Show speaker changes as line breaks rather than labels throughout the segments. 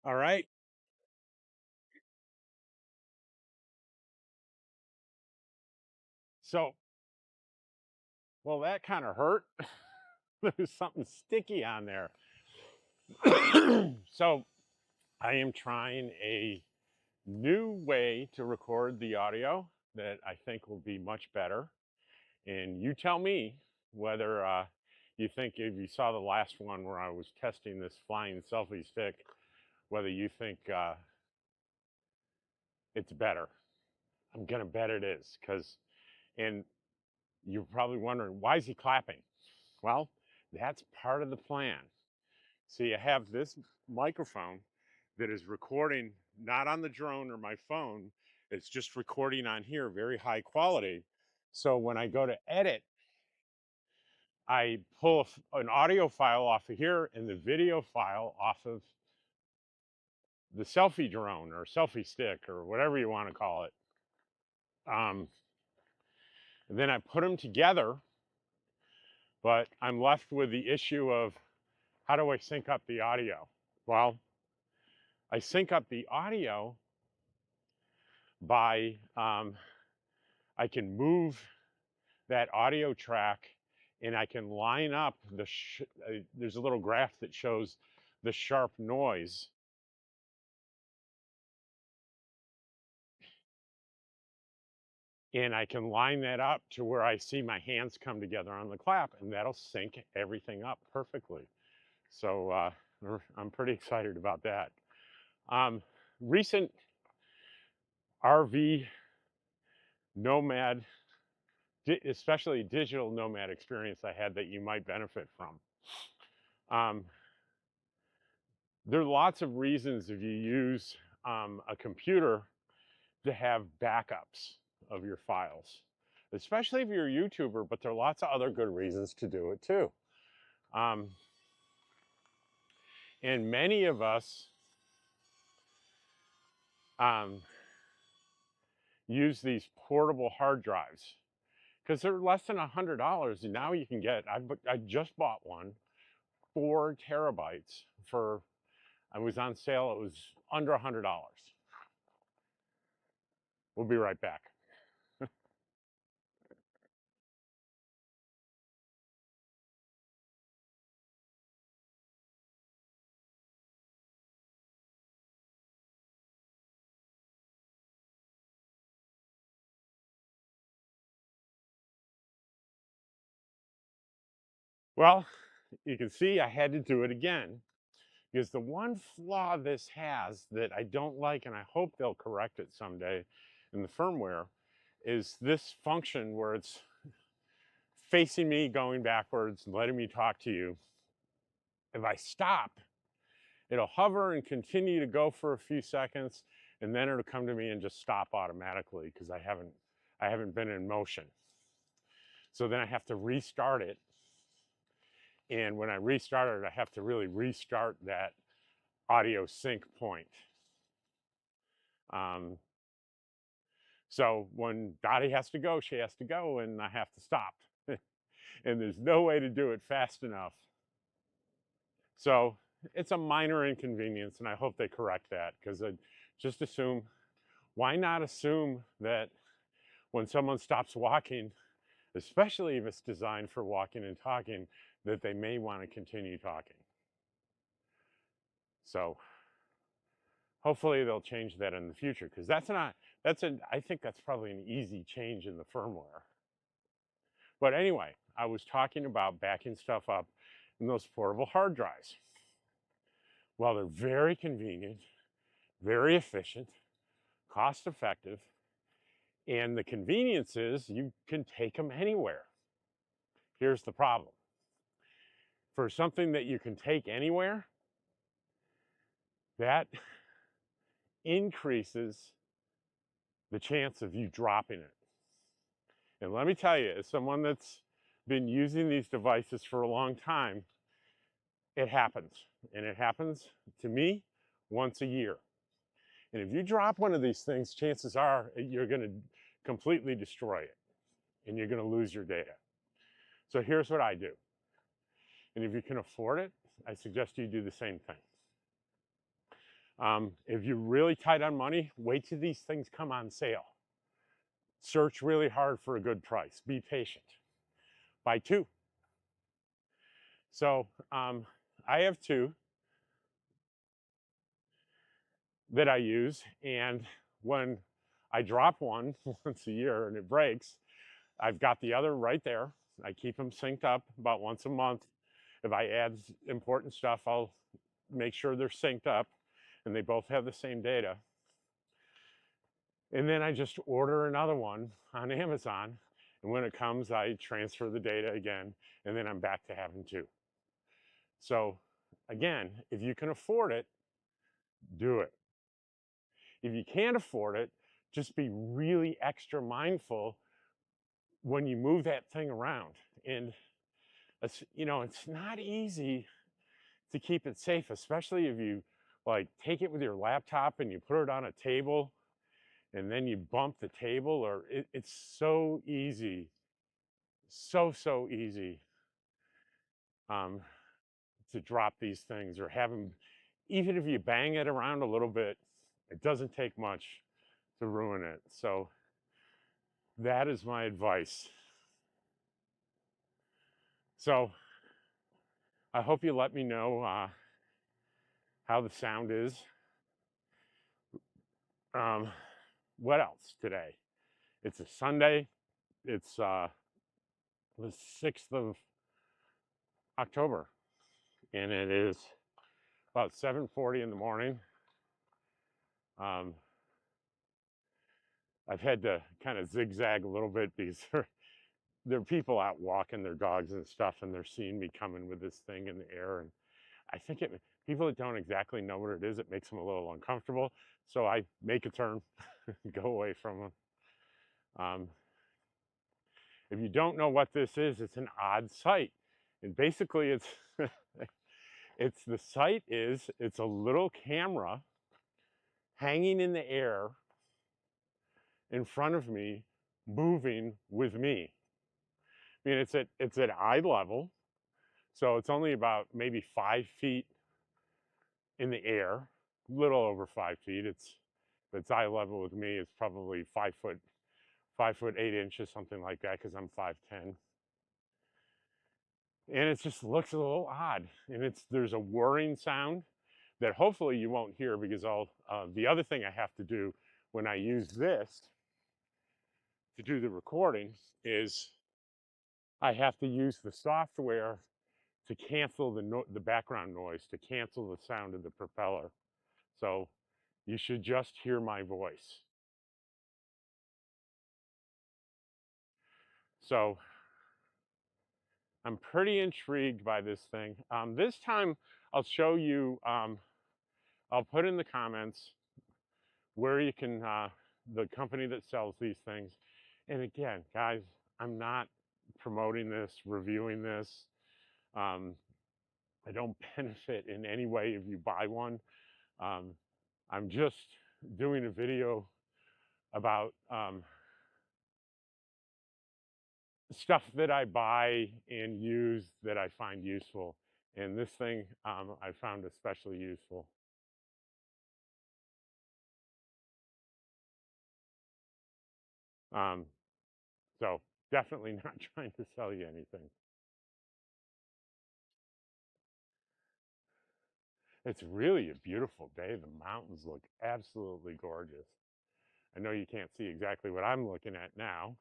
All right. So, well, that kind of hurt. There's something sticky on there. So, I am trying a new way to record the audio that I think will be much better. And you tell me whether you think, if you saw the last one where I was testing this flying selfie stick, whether you think it's better. I'm going to bet it is and you're probably wondering, why is he clapping? Well, that's part of the plan. See, I have this microphone that is recording not on the drone or my phone. It's just recording on here, very high quality. So when I go to edit, I pull an audio file off of here and the video file off of the selfie drone or selfie stick or whatever you want to call it. And then I put them together, but I'm left with the issue of, how do I sync up the audio? Well, I sync up the audio by I can move that audio track and I can line up there's a little graph that shows the sharp noise. And I can line that up to where I see my hands come together on the clap, and that'll sync everything up perfectly. So I'm pretty excited about that. Recent RV nomad, especially digital nomad experience I had that you might benefit from. There are lots of reasons if you use a computer to have backups of your files, especially if you're a YouTuber, but there are lots of other good reasons to do it too. And many of us use these portable hard drives because they're less than $100, and now you can get, I just bought one, 4 terabytes for, I was on sale, it was under $100. We'll be right back. Well, you can see I had to do it again because the one flaw this has that I don't like, and I hope they'll correct it someday in the firmware, is this function where it's facing me, going backwards, and letting me talk to you. If I stop, it'll hover and continue to go for a few seconds, and then it'll come to me and just stop automatically because I haven't been in motion. So then I have to restart it. And when I restart it, I have to really restart that audio sync point. So when Dottie has to go, she has to go, and I have to stop. And there's no way to do it fast enough. So it's a minor inconvenience, and I hope they correct that, because I just assume, why not assume that when someone stops walking, especially if it's designed for walking and talking, that they may want to continue talking. So hopefully they'll change that in the future, because I think that's probably an easy change in the firmware. But anyway, I was talking about backing stuff up in those portable hard drives. Well, they're very convenient, very efficient, cost effective, and the convenience is you can take them anywhere. Here's the problem. For something that you can take anywhere, that increases the chance of you dropping it. And let me tell you, as someone that's been using these devices for a long time, it happens. And it happens to me once a year. And if you drop one of these things, chances are you're going to completely destroy it and you're going to lose your data. So here's what I do. And if you can afford it, I suggest you do the same thing. If you're really tight on money, wait till these things come on sale. Search really hard for a good price. Be patient. Buy two. So I have two that I use, and when I drop one once a year and it breaks, I've got the other right there. I keep them synced up about once a month. If I add important stuff, I'll make sure they're synced up and they both have the same data. And then I just order another one on Amazon. And when it comes, I transfer the data again, and then I'm back to having two. So again, if you can afford it, do it. If you can't afford it, just be really extra mindful when you move that thing around. And it's, you know, it's not easy to keep it safe, especially if you like take it with your laptop and you put it on a table and then you bump the table, or it's so easy, so easy to drop these things or have them. Even if you bang it around a little bit, it doesn't take much to ruin it. So that is my advice. So I hope you let me know how the sound is. What else today? It's a Sunday. It's the 6th of October, and it is about 7:40 in the morning. I've had to kind of zigzag a little bit because there are people out walking their dogs and stuff, and they're seeing me coming with this thing in the air, and I think people that don't exactly know what it is, it makes them a little uncomfortable. So I make a turn, go away from them. If you don't know what this is, it's an odd sight, and basically it's it's it's a little camera hanging in the air in front of me, moving with me. I mean, it's at eye level, so it's only about maybe 5 feet in the air, little over 5 feet. It's eye level with me. It's probably 5 foot, 5 foot 8 inches, something like that, because I'm 5'10". And it just looks a little odd. And there's a whirring sound that hopefully you won't hear, because the other thing I have to do when I use this to do the recording is I have to use the software to cancel the background noise, to cancel the sound of the propeller. So you should just hear my voice. So I'm pretty intrigued by this thing. This time I'll show you, I'll put in the comments where you can, the company that sells these things. And again, guys, I'm not promoting this, reviewing this. I don't benefit in any way if you buy one. I'm just doing a video about stuff that I buy and use that I find useful. And this thing I found especially useful. Um, so definitely not trying to sell you anything. It's really a beautiful day. The mountains look absolutely gorgeous. I know you can't see exactly what I'm looking at now.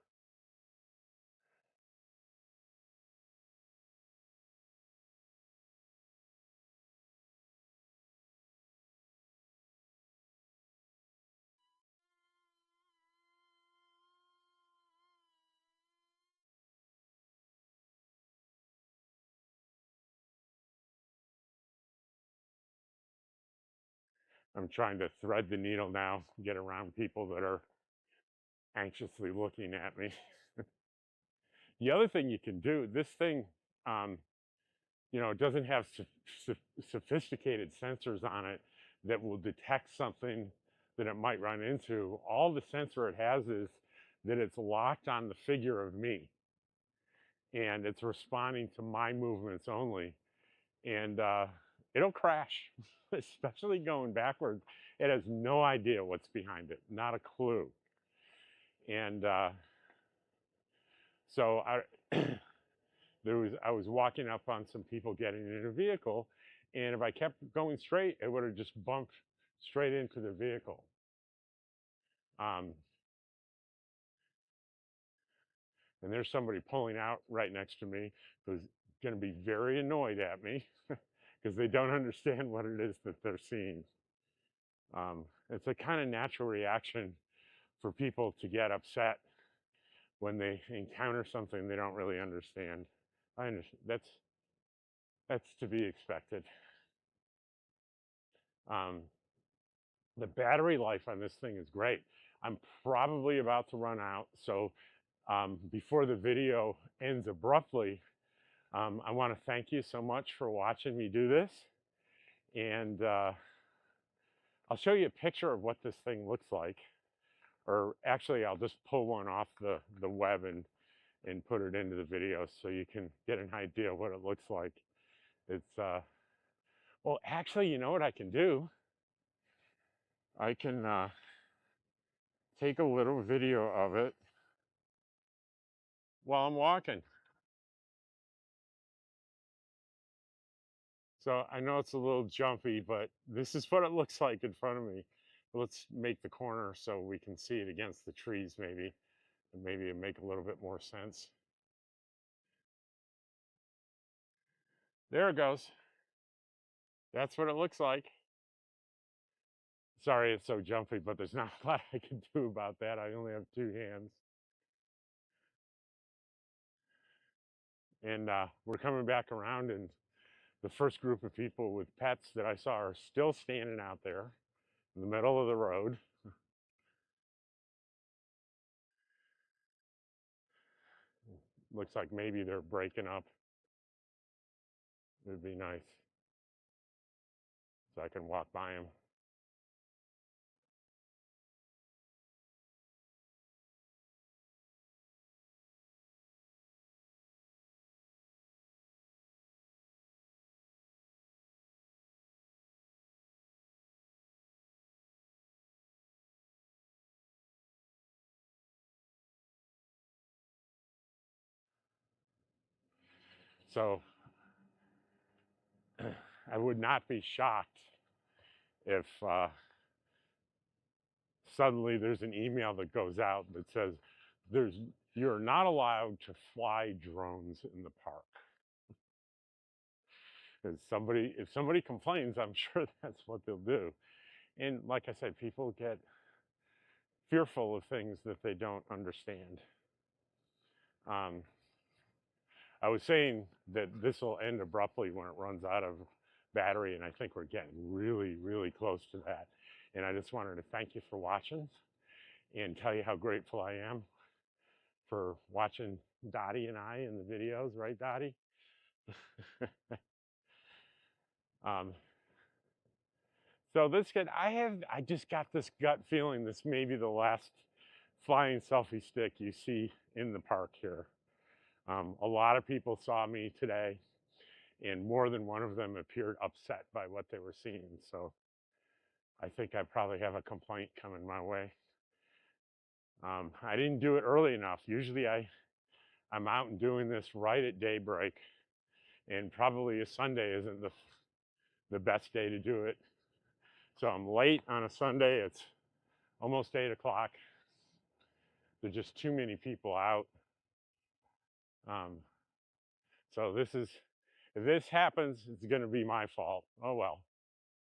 I'm trying to thread the needle now, get around people that are anxiously looking at me. The other thing you can do, this thing, you know, it doesn't have sophisticated sensors on it that will detect something that it might run into. All the sensor it has is that it's locked on the figure of me, and it's responding to my movements only, and it'll crash. especially going backwards, it has no idea what's behind it, not a clue. And so I was walking up on some people getting in a vehicle, and if I kept going straight, it would have just bumped straight into the vehicle. Um, and there's somebody pulling out right next to me who's going to be very annoyed at me because they don't understand what it is that they're seeing. It's a kind of natural reaction for people to get upset when they encounter something they don't really understand. I understand that's to be expected. Um, the battery life on this thing is great. I'm probably about to run out, so before the video ends abruptly, I want to thank you so much for watching me do this, and I'll show you a picture of what this thing looks like, or actually I'll just pull one off the web and put it into the video so you can get an idea of what it looks like. It's well, actually, you know what I can do? I can take a little video of it while I'm walking. So I know it's a little jumpy, but this is what it looks like in front of me. Let's make the corner so we can see it against the trees maybe, and maybe it make a little bit more sense. There it goes. That's what it looks like. Sorry it's so jumpy, but there's not a lot I can do about that. I only have two hands. And we're coming back around, and the first group of people with pets that I saw are still standing out there in the middle of the road. Looks like maybe they're breaking up. It'd be nice so I can walk by them. So I would not be shocked if suddenly there's an email that goes out that says you're not allowed to fly drones in the park. If somebody complains, I'm sure that's what they'll do. And like I said, people get fearful of things that they don't understand. Um, I was saying that this will end abruptly when it runs out of battery, and I think we're getting really, really close to that. And I just wanted to thank you for watching and tell you how grateful I am for watching Dottie and I in the videos, right, Dottie? um, so this kid, I just got this gut feeling this may be the last flying selfie stick you see in the park here. A lot of people saw me today, and more than one of them appeared upset by what they were seeing. So I think I probably have a complaint coming my way. I didn't do it early enough. Usually I'm out and doing this right at daybreak, and probably a Sunday isn't the best day to do it. So I'm late on a Sunday. It's almost 8 o'clock. There's just too many people out. So if this happens, it's going to be my fault. Oh well.